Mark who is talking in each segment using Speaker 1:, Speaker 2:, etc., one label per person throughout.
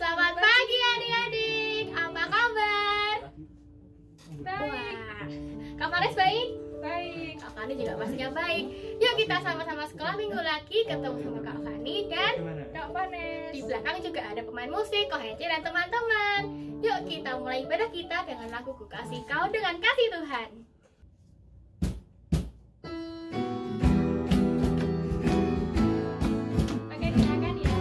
Speaker 1: Selamat pagi adik-adik, apa kabar?
Speaker 2: Baik.
Speaker 1: Wah, Kak Mares baik?
Speaker 2: Baik.
Speaker 1: Kak Fani juga pastinya baik. Yuk kita sama-sama sekolah minggu lagi, ketemu sama Kak Fani dan
Speaker 2: Kak Vanes.
Speaker 1: di belakang juga ada pemain musik, Ko Heci dan teman-teman. Yuk kita mulai ibadah kita dengan lagu Ku Kasih Kau dengan kasih Tuhan. Oke, silakan ya.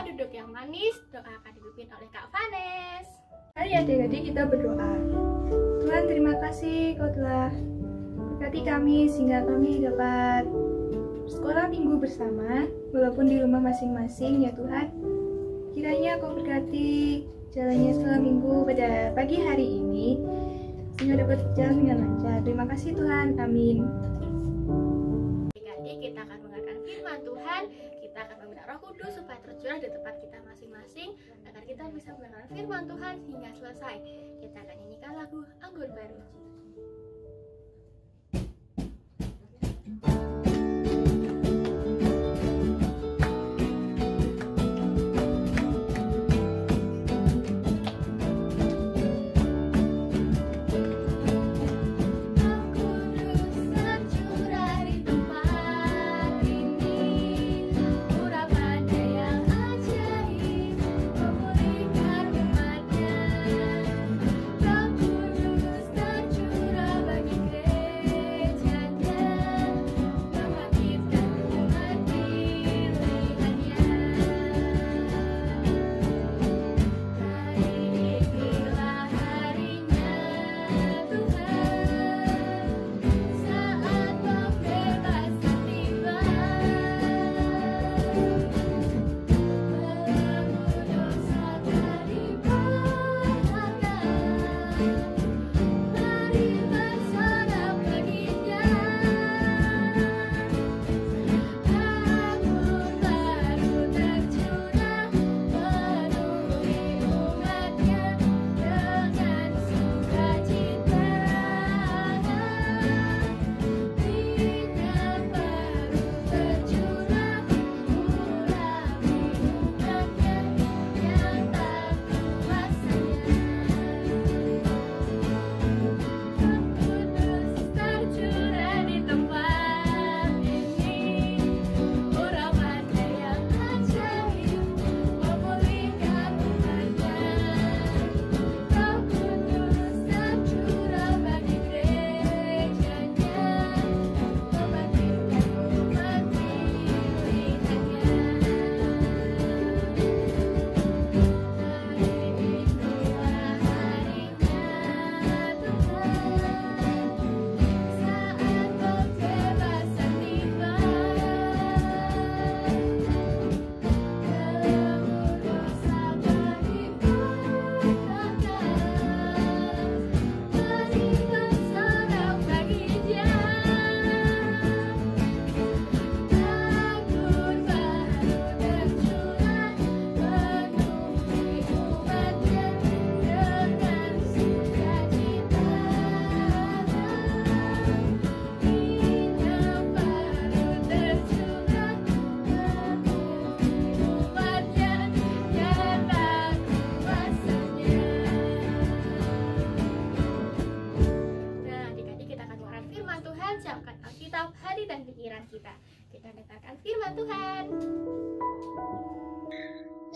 Speaker 1: Duduk yang manis, doa akan dipimpin oleh Kak Vanes.
Speaker 2: Mari adik-adik kita berdoa. Tuhan, terima kasih Kau telah berkati kami sehingga kami dapat sekolah minggu bersama walaupun di rumah masing-masing ya Tuhan. Kiranya Kau berkati jalannya sekolah minggu pada pagi hari ini sehingga dapat berjalan dengan lancar. Terima kasih Tuhan, amin.
Speaker 1: Adik-adik kita akan mendengarkan firman Tuhan. Kita akan meminta Roh Kudus supaya tercurah di tempat kita masing-masing agar kita bisa mendengarkan firman Tuhan hingga selesai. Kita akan nyanyikan lagu Anggur Baru.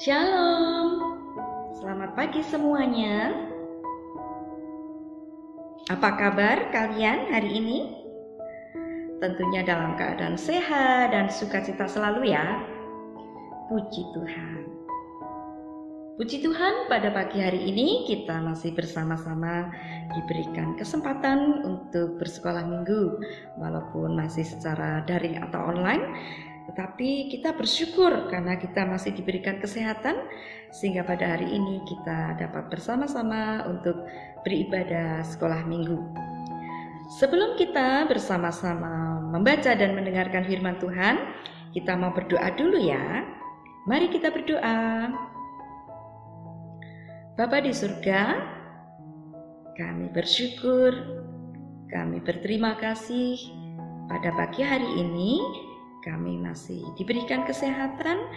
Speaker 3: Shalom, selamat pagi semuanya. Apa kabar kalian hari ini? Tentunya dalam keadaan sehat dan sukacita selalu ya. Puji Tuhan. Puji Tuhan, pada pagi hari ini kita masih bersama-sama diberikan kesempatan untuk bersekolah minggu, walaupun masih secara daring atau online. Tetapi kita bersyukur karena kita masih diberikan kesehatan, sehingga pada hari ini kita dapat bersama-sama untuk beribadah sekolah minggu. Sebelum kita bersama-sama membaca dan mendengarkan firman Tuhan, kita mau berdoa dulu ya. Mari kita berdoa. Bapa di surga, kami bersyukur, kami berterima kasih pada pagi hari ini. Kami masih diberikan kesehatan,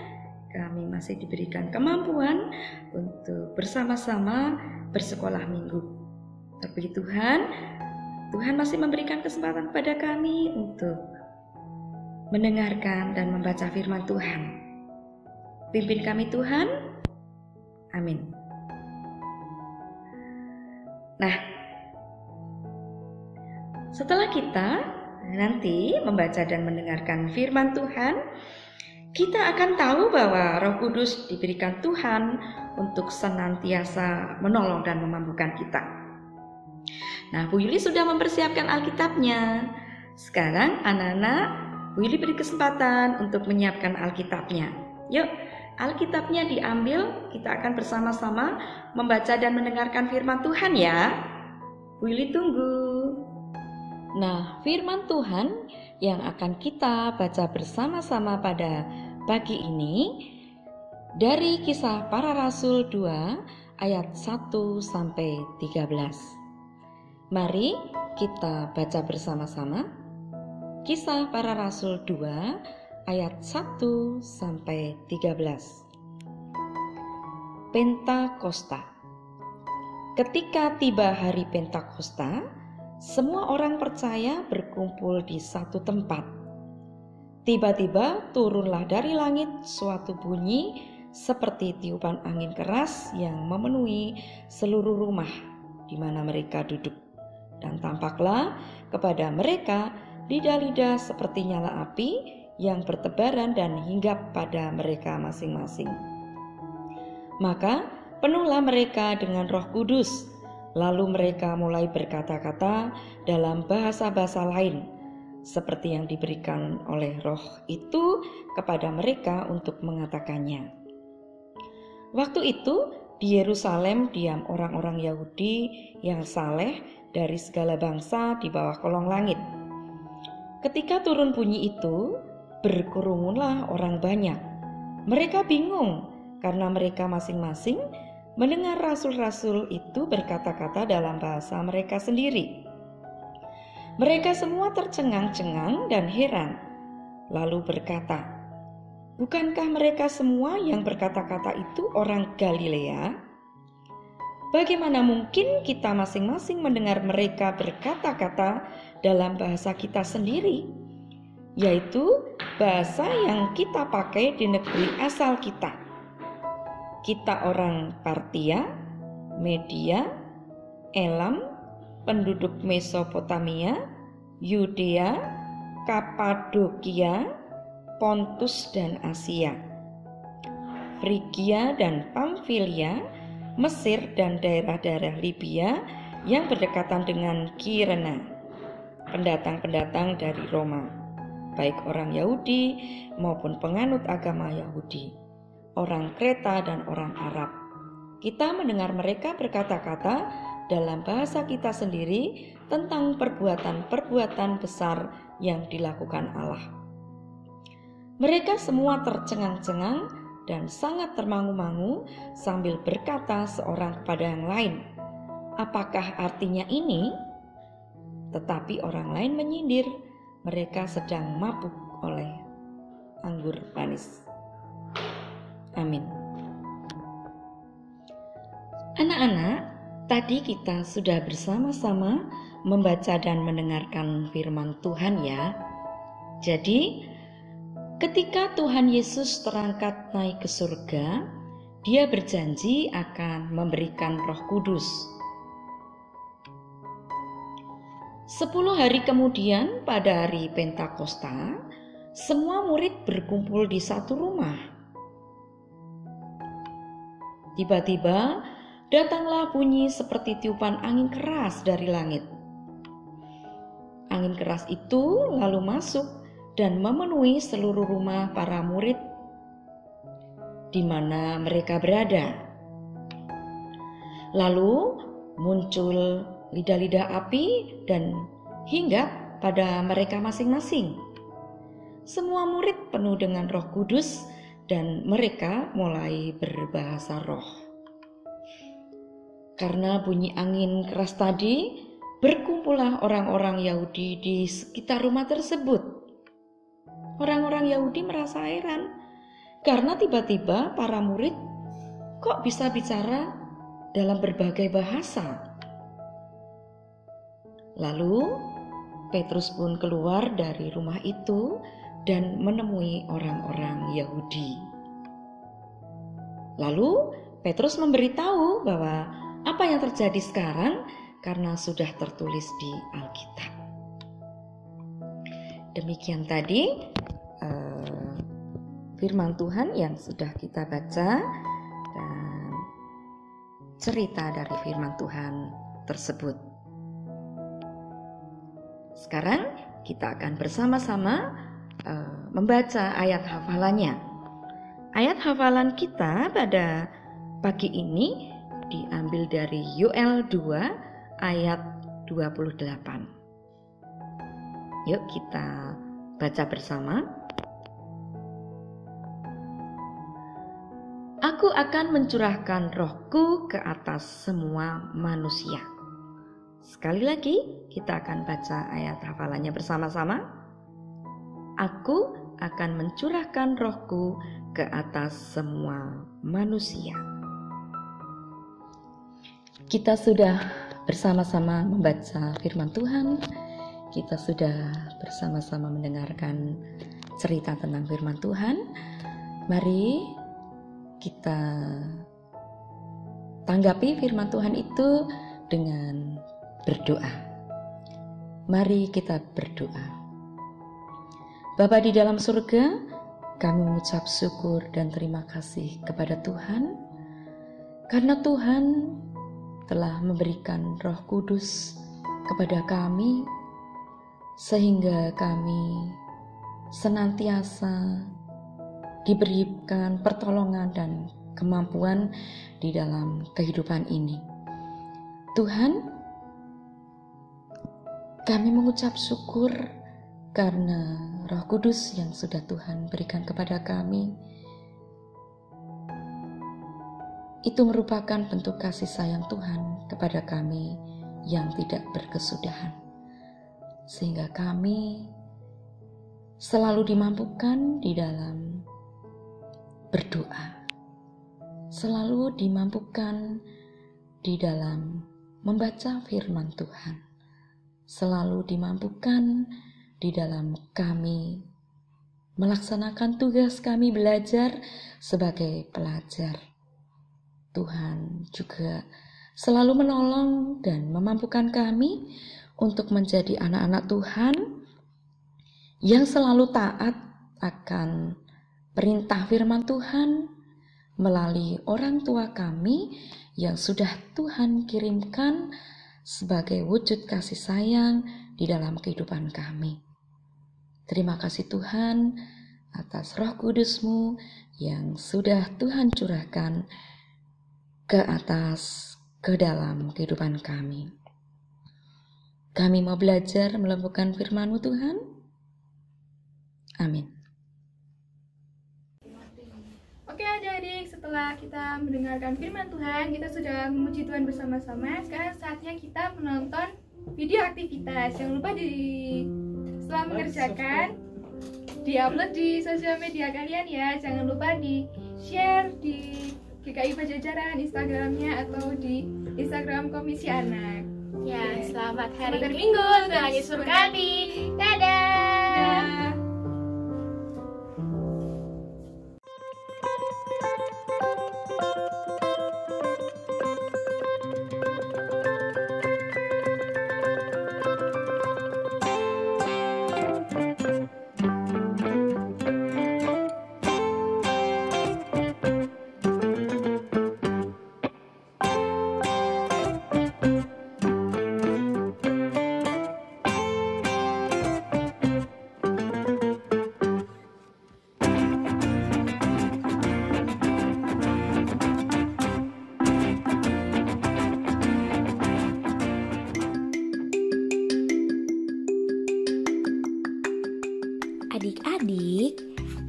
Speaker 3: kami masih diberikan kemampuan untuk bersama-sama bersekolah minggu. Tapi Tuhan masih memberikan kesempatan kepada kami untuk mendengarkan dan membaca firman Tuhan. Pimpin kami Tuhan, amin. Nah, setelah kita nanti membaca dan mendengarkan firman Tuhan, kita akan tahu bahwa Roh Kudus diberikan Tuhan untuk senantiasa menolong dan memampukan kita. Nah, Bu Yuli sudah mempersiapkan Alkitabnya. Sekarang anak-anak, Bu Yuli beri kesempatan untuk menyiapkan Alkitabnya. Yuk, Alkitabnya diambil, kita akan bersama-sama membaca dan mendengarkan firman Tuhan ya. Bu Yuli tunggu. Nah, firman Tuhan yang akan kita baca bersama-sama pada pagi ini dari Kisah Para Rasul 2 ayat 1 sampai 13. Mari kita baca bersama-sama. Kisah Para Rasul 2 ayat 1 sampai 13. Pentakosta. Ketika tiba hari Pentakosta, semua orang percaya berkumpul di satu tempat. Tiba-tiba turunlah dari langit suatu bunyi seperti tiupan angin keras yang memenuhi seluruh rumah di mana mereka duduk. Dan tampaklah kepada mereka lidah-lidah seperti nyala api yang bertebaran dan hinggap pada mereka masing-masing. Maka penuhlah mereka dengan Roh Kudus. Lalu mereka mulai berkata-kata dalam bahasa-bahasa lain, seperti yang diberikan oleh Roh itu kepada mereka untuk mengatakannya. Waktu itu di Yerusalem diam orang-orang Yahudi yang saleh dari segala bangsa di bawah kolong langit. Ketika turun bunyi itu, berkerumunlah orang banyak. Mereka bingung karena mereka masing-masing mendengar rasul-rasul itu berkata-kata dalam bahasa mereka sendiri. Mereka semua tercengang-cengang dan heran, lalu berkata, "Bukankah mereka semua yang berkata-kata itu orang Galilea? Bagaimana mungkin kita masing-masing mendengar mereka berkata-kata dalam bahasa kita sendiri, yaitu bahasa yang kita pakai di negeri asal kita? Kita orang Partia, Media, Elam, penduduk Mesopotamia, Yudea, Kapadokia, Pontus dan Asia, Frigia dan Pamfilia, Mesir dan daerah-daerah Libya yang berdekatan dengan Kirene, pendatang-pendatang dari Roma, baik orang Yahudi maupun penganut agama Yahudi, orang Kreta dan orang Arab. Kita mendengar mereka berkata-kata dalam bahasa kita sendiri tentang perbuatan-perbuatan besar yang dilakukan Allah." Mereka semua tercengang-cengang dan sangat termangu-mangu sambil berkata seorang kepada yang lain, "Apakah artinya ini?" Tetapi orang lain menyindir, mereka sedang mabuk oleh anggur manis. Amin. Anak-anak, tadi kita sudah bersama-sama membaca dan mendengarkan firman Tuhan ya. Jadi, ketika Tuhan Yesus terangkat naik ke surga, Dia berjanji akan memberikan Roh Kudus. 10 hari kemudian, pada hari Pentakosta, semua murid berkumpul di satu rumah. Tiba-tiba datanglah bunyi seperti tiupan angin keras dari langit. Angin keras itu lalu masuk dan memenuhi seluruh rumah para murid di mana mereka berada. Lalu muncul lidah-lidah api dan hinggap pada mereka masing-masing. Semua murid penuh dengan Roh Kudus dan mereka mulai berbahasa roh. Karena bunyi angin keras tadi, berkumpullah orang-orang Yahudi di sekitar rumah tersebut. Orang-orang Yahudi merasa heran karena tiba-tiba para murid kok bisa bicara dalam berbagai bahasa. Lalu Petrus pun keluar dari rumah itu dan menemui orang-orang Yahudi. Lalu Petrus memberitahu bahwa apa yang terjadi sekarang karena sudah tertulis di Alkitab. Demikian tadi firman Tuhan yang sudah kita baca dan cerita dari firman Tuhan tersebut. Sekarang kita akan bersama-sama membaca ayat hafalannya. Ayat hafalan kita pada pagi ini diambil dari Yoel 2 ayat 28. Yuk kita baca bersama. Aku akan mencurahkan rohku ke atas semua manusia. Sekali lagi kita akan baca ayat hafalannya bersama-sama. Aku akan mencurahkan rohku ke atas semua manusia. Kita sudah bersama-sama membaca firman Tuhan. Kita sudah bersama-sama mendengarkan cerita tentang firman Tuhan. Mari kita tanggapi firman Tuhan itu dengan berdoa. Mari kita berdoa. Bapa di dalam surga, kami mengucap syukur dan terima kasih kepada Tuhan karena Tuhan telah memberikan Roh Kudus kepada kami sehingga kami senantiasa diberikan pertolongan dan kemampuan di dalam kehidupan ini. Tuhan, kami mengucap syukur karena Roh Kudus yang sudah Tuhan berikan kepada kami. Itu merupakan bentuk kasih sayang Tuhan kepada kami yang tidak berkesudahan. Sehingga kami selalu dimampukan di dalam berdoa. Selalu dimampukan di dalam membaca firman Tuhan. Selalu dimampukan di dalam kami melaksanakan tugas kami belajar sebagai pelajar. Tuhan juga selalu menolong dan memampukan kami untuk menjadi anak-anak Tuhan yang selalu taat akan perintah firman Tuhan melalui orang tua kami yang sudah Tuhan kirimkan sebagai wujud kasih sayang di dalam kehidupan kami. Terima kasih Tuhan atas Roh Kudus-Mu yang sudah Tuhan curahkan ke dalam kehidupan kami. Kami mau belajar melakukan firman-Mu Tuhan. Amin.
Speaker 2: Oke adik-adik, setelah kita mendengarkan firman Tuhan, kita sudah memuji Tuhan bersama-sama. Sekarang saatnya kita menonton video aktivitas. Jangan lupa setelah mengerjakan, di-upload di sosial media kalian ya. Jangan lupa di-share di GKI Pajajaran Instagramnya atau di Instagram Komisi Anak.
Speaker 1: Ya, selamat hari Minggu dengan Yesus berkati. Dadah.
Speaker 2: Dadah.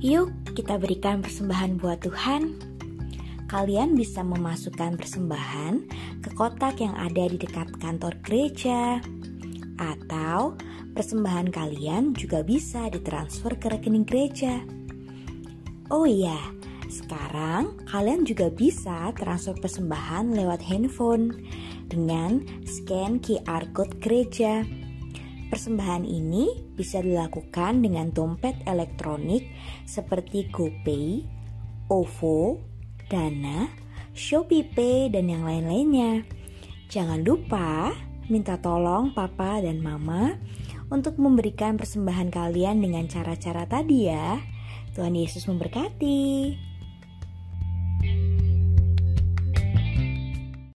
Speaker 4: Yuk kita berikan persembahan buat Tuhan. Kalian bisa memasukkan persembahan ke kotak yang ada di dekat kantor gereja, atau persembahan kalian juga bisa ditransfer ke rekening gereja. Oh iya, sekarang kalian juga bisa transfer persembahan lewat handphone dengan scan QR code gereja. Persembahan ini bisa dilakukan dengan dompet elektronik seperti GoPay, OVO, Dana, ShopeePay, dan yang lain-lainnya. Jangan lupa minta tolong Papa dan Mama untuk memberikan persembahan kalian dengan cara-cara tadi ya. Tuhan Yesus memberkati.